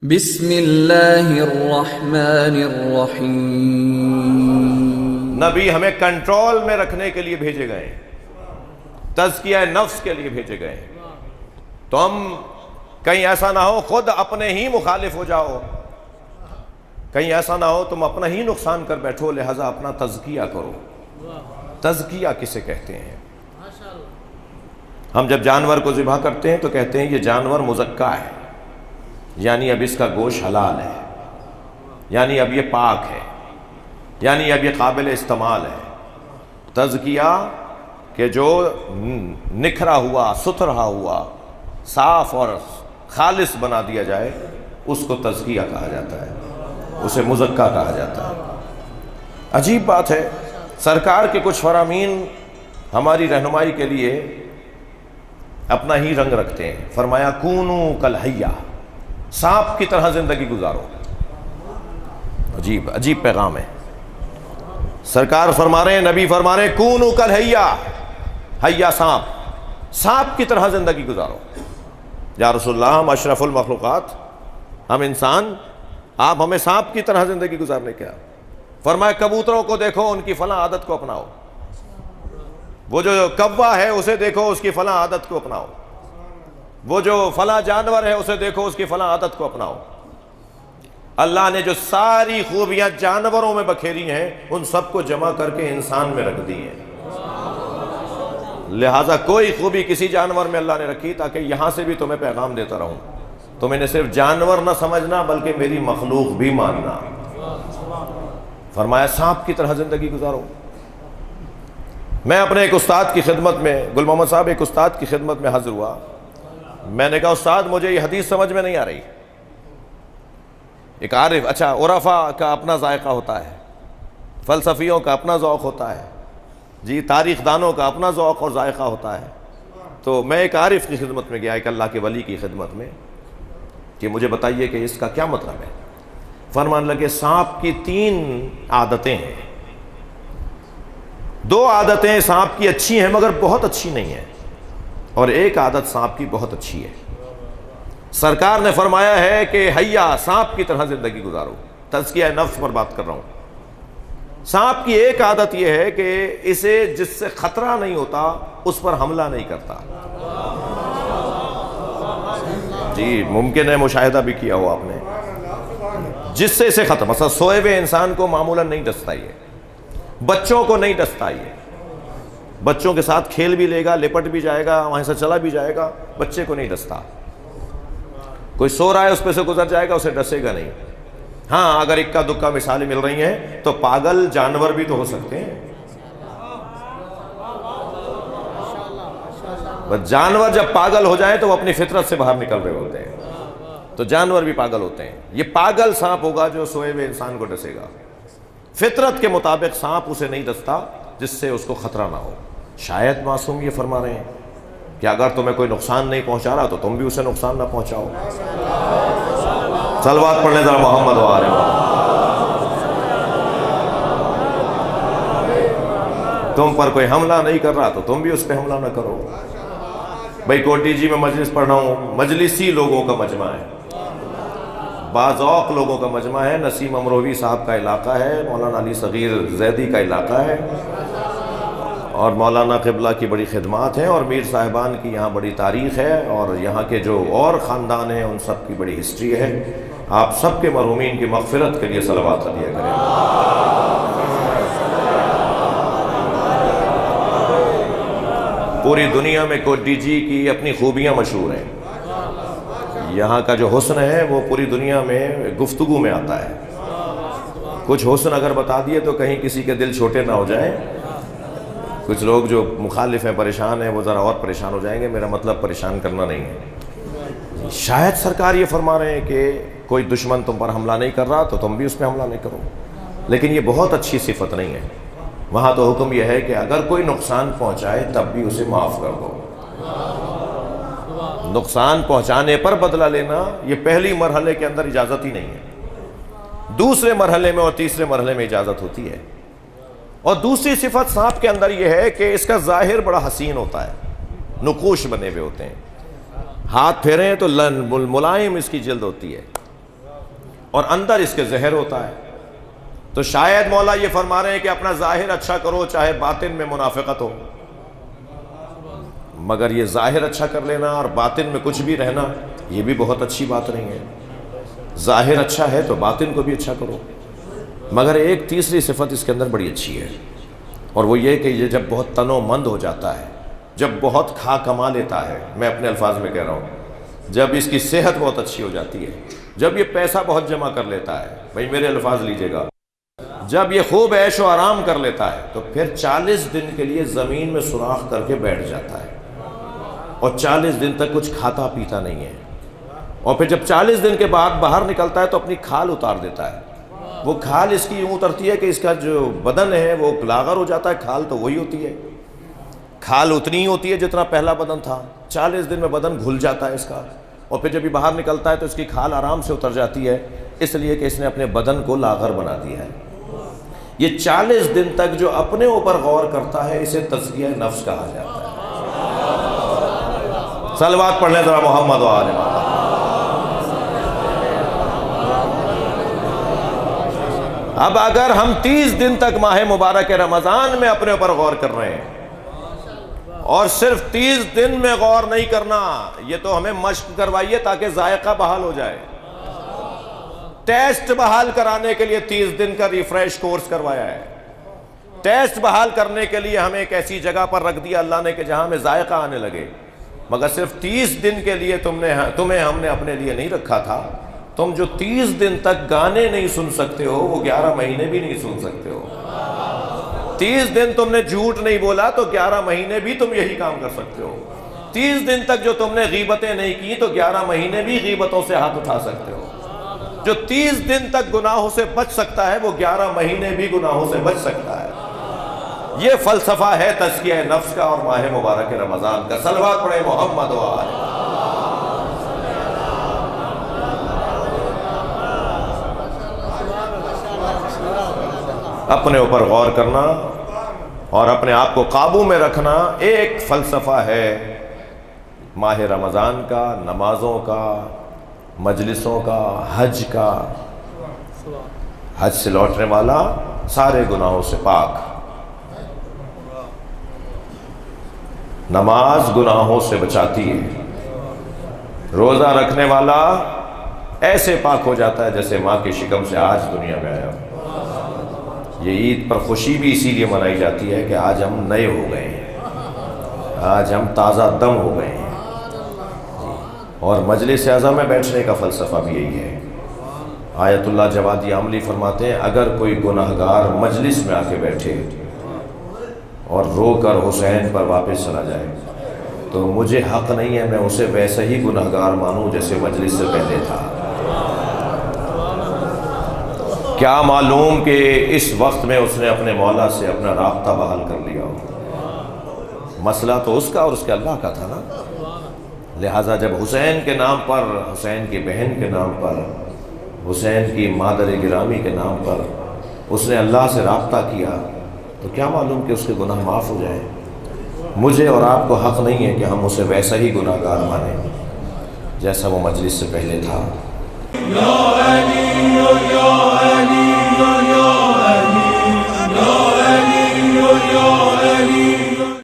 بسم اللہ الرحمن الرحیم۔ نبی ہمیں کنٹرول میں رکھنے کے لیے بھیجے گئے، تزکیہ نفس کے لیے بھیجے گئے۔ تو ہم کہیں ایسا نہ ہو خود اپنے ہی مخالف ہو جاؤ، کہیں ایسا نہ ہو تم اپنا ہی نقصان کر بیٹھو، لہذا اپنا تزکیہ کرو۔ تزکیہ کسے کہتے ہیں؟ ہم جب جانور کو ذبح کرتے ہیں تو کہتے ہیں یہ جانور مزکا ہے، یعنی اب اس کا گوشت حلال ہے، یعنی اب یہ پاک ہے، یعنی اب یہ قابل استعمال ہے۔ تزکیہ کہ جو نکھرا ہوا، ستھرا ہوا، صاف اور خالص بنا دیا جائے، اس کو تزکیہ کہا جاتا ہے، اسے مزکا کہا جاتا ہے۔ عجیب بات ہے، سرکار کے کچھ فرامین ہماری رہنمائی کے لیے اپنا ہی رنگ رکھتے ہیں۔ فرمایا کونو کالحیہ، سانپ کی طرح زندگی گزارو۔ عجیب پیغام ہے۔ سرکار فرما رہے ہیں، نبی فرما رہے ہیں کونو کالحیہ، حیہ سانپ کی طرح زندگی گزارو۔ یا رسول اللہ، ہم اشرف المخلوقات، ہم انسان، آپ ہمیں سانپ کی طرح زندگی گزارنے کیا؟ فرمایا کبوتروں کو دیکھو، ان کی فلاں عادت کو اپناؤ، وہ جو کوا ہے اسے دیکھو، اس کی فلاں عادت کو اپناؤ، وہ جو فلاں جانور ہے اسے دیکھو، اس کی فلاں عادت کو اپناؤ۔ اللہ نے جو ساری خوبیاں جانوروں میں بکھیری ہیں، ان سب کو جمع کر کے انسان میں رکھ دی ہیں۔ لہٰذا کوئی خوبی کسی جانور میں اللہ نے رکھی تاکہ یہاں سے بھی تمہیں پیغام دیتا رہوں، تم انہیں صرف جانور نہ سمجھنا بلکہ میری مخلوق بھی ماننا۔ فرمایا سانپ کی طرح زندگی گزارو۔ میں اپنے ایک استاد کی خدمت میں، گل محمد صاحب ایک استاد کی خدمت میں حاضر ہوا۔ میں نے کہا استاد مجھے یہ حدیث سمجھ میں نہیں آ رہی۔ ایک عارف، اچھا عرفاء کا اپنا ذائقہ ہوتا ہے، فلسفیوں کا اپنا ذوق ہوتا ہے، جی تاریخ دانوں کا اپنا ذوق اور ذائقہ ہوتا ہے۔ تو میں ایک عارف کی خدمت میں گیا، ایک اللہ کے ولی کی خدمت میں، کہ مجھے بتائیے کہ اس کا کیا مطلب ہے۔ فرمان لگے سانپ کی 3 عادتیں ہیں، 2 عادتیں سانپ کی اچھی ہیں مگر بہت اچھی نہیں ہیں، اور ایک عادت سانپ کی بہت اچھی ہے۔ سرکار نے فرمایا ہے کہ حیہ سانپ کی طرح زندگی گزارو۔ تزکیہ نفس پر بات کر رہا ہوں۔ سانپ کی ایک عادت یہ ہے کہ اسے جس سے خطرہ نہیں ہوتا اس پر حملہ نہیں کرتا۔ جی ممکن ہے مشاہدہ بھی کیا ہو آپ نے، جس سے اسے خطرہ، مثلا سوئے ہوئے انسان کو معمولاً نہیں ڈستا، یہ بچوں کو نہیں ڈستا، یہ بچوں کے ساتھ کھیل بھی لے گا، لپٹ بھی جائے گا، وہاں سے چلا بھی جائے گا، بچے کو نہیں ڈستا۔ کوئی سو رہا ہے اس پہ سے گزر جائے گا، اسے ڈسے گا نہیں۔ ہاں اگر اکا دکا مثالیں مل رہی ہیں تو پاگل جانور بھی تو ہو سکتے ہیں۔ بس جانور جب پاگل ہو جائیں تو وہ اپنی فطرت سے باہر نکل رہے ہوتے ہیں، تو جانور بھی پاگل ہوتے ہیں۔ یہ پاگل سانپ ہوگا جو سوئے ہوئے انسان کو ڈسے گا۔ فطرت کے مطابق سانپ اسے نہیں ڈستا جس سے اس کو خطرہ نہ ہو۔ شاید معصوم یہ فرما رہے ہیں کہ اگر تمہیں کوئی نقصان نہیں پہنچا رہا تو تم بھی اسے نقصان نہ پہنچاؤ۔ صلوات پڑھنے ذرا محمد و آل محمد۔ تم پر کوئی حملہ نہیں کر رہا تو تم بھی اس پہ حملہ نہ کرو۔ بھائی کوٹی جی میں مجلس پڑھ رہا ہوں، مجلسی لوگوں کا مجمع ہے، باذوق لوگوں کا مجمع ہے، نسیم امروہوی صاحب کا علاقہ ہے، مولانا علی صغیر زیدی کا علاقہ ہے، اور مولانا قبلہ کی بڑی خدمات ہیں، اور میر صاحبان کی یہاں بڑی تاریخ ہے، اور یہاں کے جو اور خاندان ہیں ان سب کی بڑی ہسٹری ہے۔ آپ سب کے مرحومین کی مغفرت کے لیے صلوات علیہ کریں۔ پوری دنیا میں کوٹی جی کی اپنی خوبیاں مشہور ہیں، یہاں کا جو حسن ہے وہ پوری دنیا میں گفتگو میں آتا ہے۔ کچھ حسن اگر بتا دیے تو کہیں کسی کے دل چھوٹے نہ ہو جائیں، کچھ لوگ جو مخالف ہیں، پریشان ہیں، وہ ذرا اور پریشان ہو جائیں گے۔ میرا مطلب پریشان کرنا نہیں ہے۔ شاید سرکار یہ فرما رہے ہیں کہ کوئی دشمن تم پر حملہ نہیں کر رہا تو تم بھی اس پہ حملہ نہیں کرو، لیکن یہ بہت اچھی صفت نہیں ہے۔ وہاں تو حکم یہ ہے کہ اگر کوئی نقصان پہنچائے تب بھی اسے معاف کر دو۔ نقصان پہنچانے پر بدلہ لینا یہ پہلی مرحلے کے اندر اجازت ہی نہیں ہے، دوسرے مرحلے میں اور تیسرے مرحلے میں اجازت ہوتی ہے۔ اور دوسری صفت سانپ کے اندر یہ ہے کہ اس کا ظاہر بڑا حسین ہوتا ہے، نقوش بنے ہوئے ہوتے ہیں، ہاتھ پھیریں تو ملائم اس کی جلد ہوتی ہے، اور اندر اس کے زہر ہوتا ہے۔ تو شاید مولا یہ فرما رہے ہیں کہ اپنا ظاہر اچھا کرو چاہے باطن میں منافقت ہو، مگر یہ ظاہر اچھا کر لینا اور باطن میں کچھ بھی رہنا یہ بھی بہت اچھی بات نہیں ہے۔ ظاہر اچھا ہے تو باطن کو بھی اچھا کرو، مگر ایک تیسری صفت اس کے اندر بڑی اچھی ہے، اور وہ یہ کہ یہ جب بہت تنو مند ہو جاتا ہے، جب بہت کھا کما لیتا ہے، میں اپنے الفاظ میں کہہ رہا ہوں، جب اس کی صحت بہت اچھی ہو جاتی ہے، جب یہ پیسہ بہت جمع کر لیتا ہے، بھائی میرے الفاظ لیجئے گا، جب یہ خوب عیش و آرام کر لیتا ہے تو پھر 40 دن کے لیے زمین میں سوراخ کر کے بیٹھ جاتا ہے، اور 40 دن تک کچھ کھاتا پیتا نہیں ہے، اور پھر جب 40 دن کے بعد باہر نکلتا ہے تو اپنی کھال اتار دیتا ہے۔ وہ کھال اس کی یوں اترتی ہے کہ اس کا جو بدن ہے وہ لاغر ہو جاتا ہے، کھال تو وہی ہوتی ہے، کھال اتنی ہی ہوتی ہے جتنا پہلا بدن تھا، 40 دن میں بدن گھل جاتا ہے اس کا، اور پھر جب یہ باہر نکلتا ہے تو اس کی کھال آرام سے اتر جاتی ہے، اس لیے کہ اس نے اپنے بدن کو لاغر بنا دیا ہے۔ یہ 40 دن تک جو اپنے اوپر غور کرتا ہے اسے تزکیہ نفس کہا جاتا ہے۔ صلوات پڑھ لیں ذرا محمد و آل محمد۔ اب اگر ہم 30 دن تک ماہ مبارک رمضان میں اپنے اوپر غور کر رہے ہیں، اور صرف 30 دن میں غور نہیں کرنا، یہ تو ہمیں مشق کروائیے تاکہ ذائقہ بحال ہو جائے، ٹیسٹ بحال کرانے کے لیے 30 دن کا ریفریش کورس کروایا ہے، ٹیسٹ بحال کرنے کے لیے ہمیں ایک ایسی جگہ پر رکھ دیا اللہ نے کہ جہاں ہمیں ذائقہ آنے لگے، مگر صرف 30 دن کے لیے تمہیں ہم نے اپنے لیے نہیں رکھا تھا۔ تم جو 30 دن تک گانے نہیں سن سکتے ہو وہ 11 مہینے بھی نہیں سن سکتے ہو۔ 30 دن تم نے جھوٹ نہیں بولا تو 11 مہینے بھی تم یہی کام کر سکتے ہو۔ 30 دن تک جو تم نے غیبتیں نہیں کی تو 11 مہینے بھی غیبتوں سے ہاتھ اٹھا سکتے ہو۔ جو 30 دن تک گناہوں سے بچ سکتا ہے وہ 11 مہینے بھی گناہوں سے بچ سکتا ہے۔ یہ فلسفہ ہے تزکیہ نفس کا اور ماہ مبارک رمضان کا۔ صلوات پڑھیں محمد و آل محمد۔ اپنے اوپر غور کرنا اور اپنے آپ کو قابو میں رکھنا ایک فلسفہ ہے ماہ رمضان کا، نمازوں کا، مجلسوں کا، حج کا۔ حج سے لوٹنے والا سارے گناہوں سے پاک، نماز گناہوں سے بچاتی ہے، روزہ رکھنے والا ایسے پاک ہو جاتا ہے جیسے ماں کی شکم سے آج دنیا میں آیا۔ یہ عید پر خوشی بھی اسی لیے منائی جاتی ہے کہ آج ہم نئے ہو گئے ہیں، آج ہم تازہ دم ہو گئے ہیں۔ اور مجلس اعظم میں بیٹھنے کا فلسفہ بھی یہی ہے۔ آیت اللہ جوادی عملی فرماتے ہیں اگر کوئی گناہگار مجلس میں آ کے بیٹھے اور رو کر حسین پر واپس چلا جائے تو مجھے حق نہیں ہے میں اسے ویسے ہی گناہگار مانوں جیسے مجلس سے پہلے تھا۔ کیا معلوم کہ اس وقت میں اس نے اپنے مولا سے اپنا رابطہ بحال کر لیا ہو۔ مسئلہ تو اس کا اور اس کے اللہ کا تھا نا۔ لہٰذا جب حسین کے نام پر، حسین کی بہن کے نام پر، حسین کی مادر گرامی کے نام پر اس نے اللہ سے رابطہ کیا تو کیا معلوم کہ اس کے گناہ معاف ہو جائیں۔ مجھے اور آپ کو حق نہیں ہے کہ ہم اسے ویسا ہی گناہ گار مانیں جیسا وہ مجلس سے پہلے تھا۔ یا علی یا علی